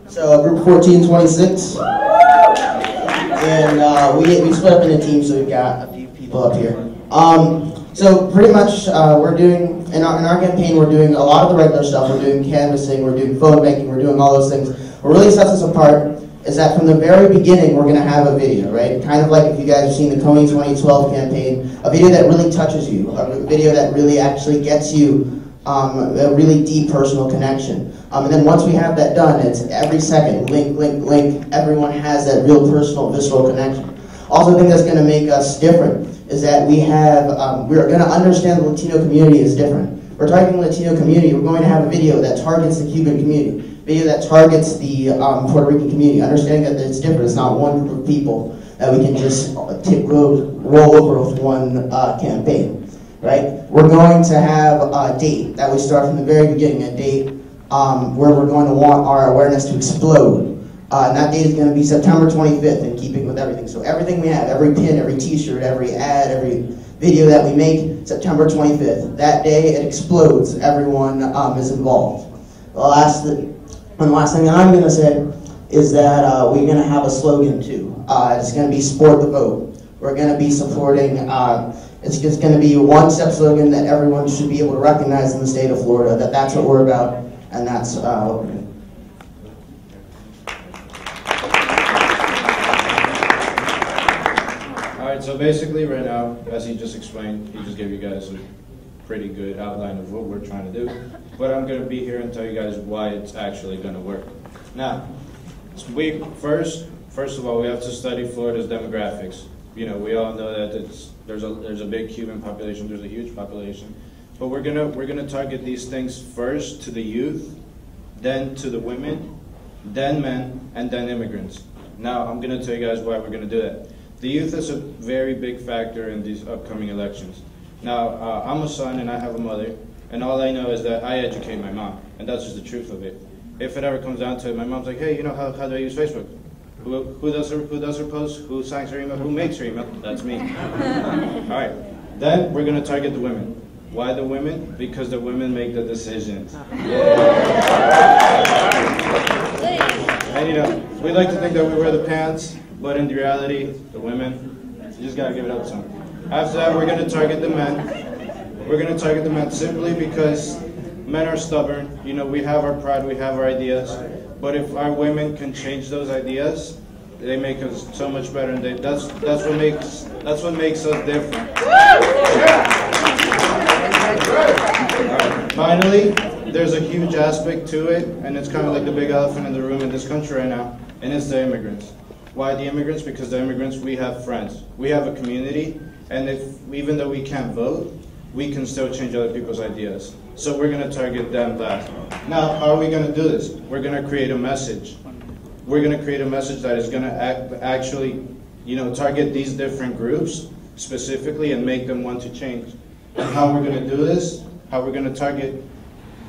So group 1426. And we split up into teams, so we've got a few people up here. So pretty much we're doing, in our campaign, we're doing a lot of the regular stuff. We're doing canvassing, we're doing phone banking, we're doing all those things. What really sets us apart is that from the very beginning, we're going to have a video, right? Kind of like if you guys have seen the Coney 2012 campaign, a video that really touches you, a video that really actually gets you a really deep personal connection. And then once we have that done, it's every second, link, link, link, everyone has that real personal, visceral connection. Also, the thing that's going to make us different is that we're going to understand the Latino community is different. We're targeting the Latino community. We're going to have a video that targets the Cuban community, video that targets the Puerto Rican community, understanding that it's different. It's not one group of people that we can just roll over with one campaign, right? We're going to have a date that we start from the very beginning, a date where we're going to want our awareness to explode. And that date is going to be September 25th, in keeping with everything. So everything we have, every pin, every t-shirt, every ad, every video that we make, September 25th. That day, it explodes. Everyone is involved. The last thing that I'm going to say is that we're going to have a slogan, too. It's going to be support the vote. We're going to be supporting, it's just going to be a one-step slogan that everyone should be able to recognize in the state of Florida, that's what we're about, and that's what we're doing. So basically right now, as he just explained, he just gave you guys a pretty good outline of what we're trying to do. But I'm going to be here and tell you guys why it's actually going to work. Now, first of all, we have to study Florida's demographics. You know, we all know that there's a big Cuban population, there's a huge population. But we're gonna target these things first to the youth, then to the women, then men, and then immigrants. Now, I'm going to tell you guys why we're going to do that. The youth is a very big factor in these upcoming elections. Now, I'm a son and I have a mother, and all I know is that I educate my mom, and that's just the truth of it. If it ever comes down to it, my mom's like, hey, you know, how do I use Facebook? Who does her posts? Who signs her email? Who makes her email? That's me. All right. Then we're going to target the women. Why the women? Because the women make the decisions. Yeah. And you know, we like to think that we wear the pants, but in reality, the women, you just gotta give it up to them. After that, we're gonna target the men. We're gonna target the men simply because men are stubborn. You know, we have our pride, we have our ideas, but if our women can change those ideas, they make us so much better, and that's what makes us different. Right. Finally, there's a huge aspect to it, and it's kind of like the big elephant in the room in this country right now, and it's the immigrants. Why the immigrants? Because the immigrants, we have friends. We have a community, and even though we can't vote, we can still change other people's ideas. So we're going to target them last. Now, how are we going to do this? We're going to create a message. We're going to create a message that is going to actually, you know, target these different groups specifically and make them want to change. And how we're going to do this, how we're going to target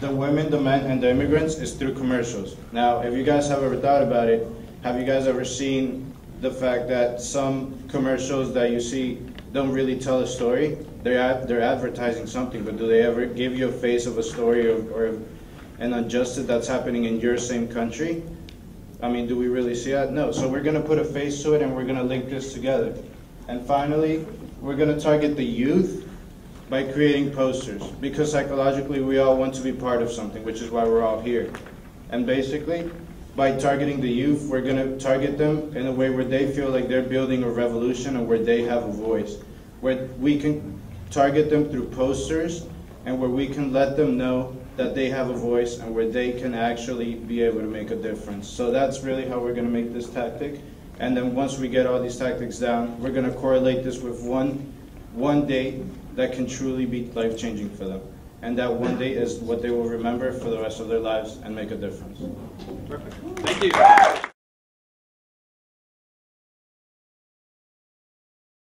the women, the men, and the immigrants is through commercials. Now, if you guys have ever thought about it, have you guys ever seen the fact that some commercials that you see don't really tell a story? They're advertising something, but do they ever give you a face of a story or an injustice that's happening in your same country? I mean, do we really see that? No. So we're going to put a face to it, and we're going to link this together. And finally, we're going to target the youth by creating posters, because psychologically we all want to be part of something, which is why we're all here. And basically, by targeting the youth, we're going to target them in a way where they feel like they're building a revolution and where they have a voice, where we can target them through posters and where we can let them know that they have a voice and where they can actually be able to make a difference. So that's really how we're going to make this tactic. And then once we get all these tactics down, we're going to correlate this with one date that can truly be life-changing for them. And that one day is what they will remember for the rest of their lives and make a difference. Perfect. Thank you.